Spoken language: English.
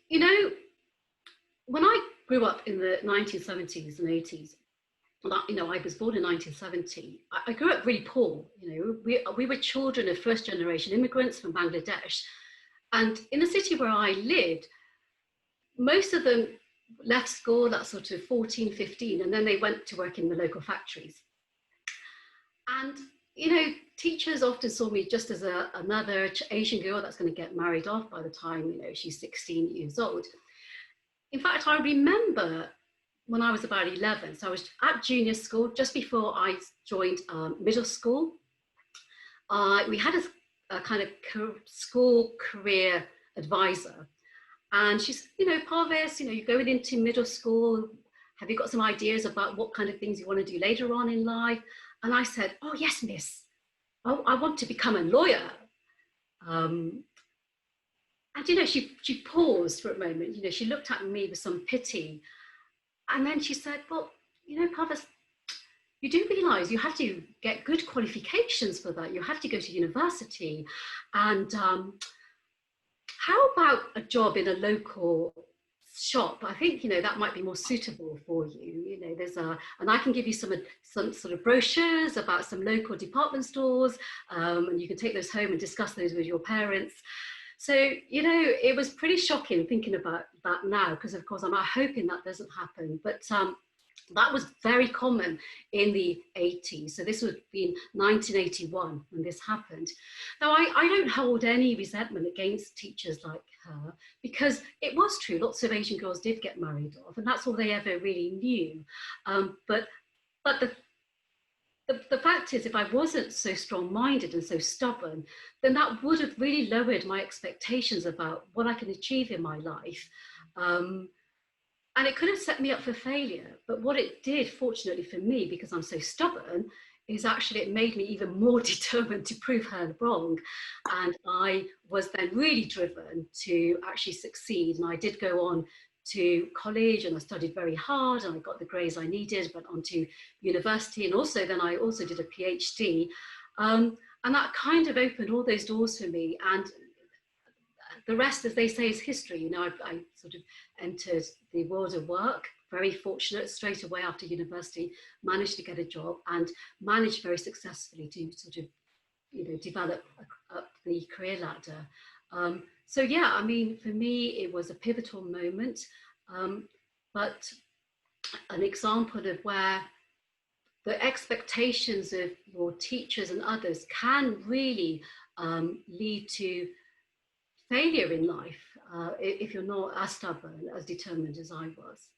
you know, when I grew up in the 1970s and 80s, I was born in 1970. I grew up really poor. We were children of first generation immigrants from Bangladesh. And in the city where I lived, most of them left school at sort of 14, 15, and then they went to work in the local factories. And, teachers often saw me just as another Asian girl that's going to get married off by the time, she's 16 years old. In fact, I remember when I was about 11, so I was at junior school just before I joined middle school. We had a kind of school career advisor. And she said, Parves, you're going into middle school. Have you got some ideas about what kind of things you want to do later on in life? And I said, oh, yes, miss. Oh, I want to become a lawyer. And, she paused for a moment. She looked at me with some pity. And then she said, well, Parves, you do realize you have to get good qualifications for that. You have to go to university. And how about a job in a local shop? I think, that might be more suitable for you. And I can give you some sort of brochures about some local department stores, and you can take those home and discuss those with your parents. So, it was pretty shocking thinking about that now, because of course I'm hoping that doesn't happen. But that was very common in the 80s. So this would have been 1981 when this happened. Now, I don't hold any resentment against teachers like her, because it was true, lots of Asian girls did get married off, and that's all they ever really knew. But the fact is, if I wasn't so strong-minded and so stubborn, then that would have really lowered my expectations about what I can achieve in my life. And it could have set me up for failure. But what it did, fortunately for me, because I'm so stubborn, is actually it made me even more determined to prove her wrong. And I was then really driven to actually succeed. And I did go on to college, and I studied very hard, and I got the grades I needed, went on to university, and then I also did a PhD. And that kind of opened all those doors for me. And the rest, as they say, is history. I sort of entered the world of work, very fortunate, straight away after university, managed to get a job and managed very successfully to sort of, develop up the career ladder. So yeah, I mean, for me, it was a pivotal moment, but an example of where the expectations of your teachers and others can really lead to failure in life if you're not as stubborn, as determined as I was.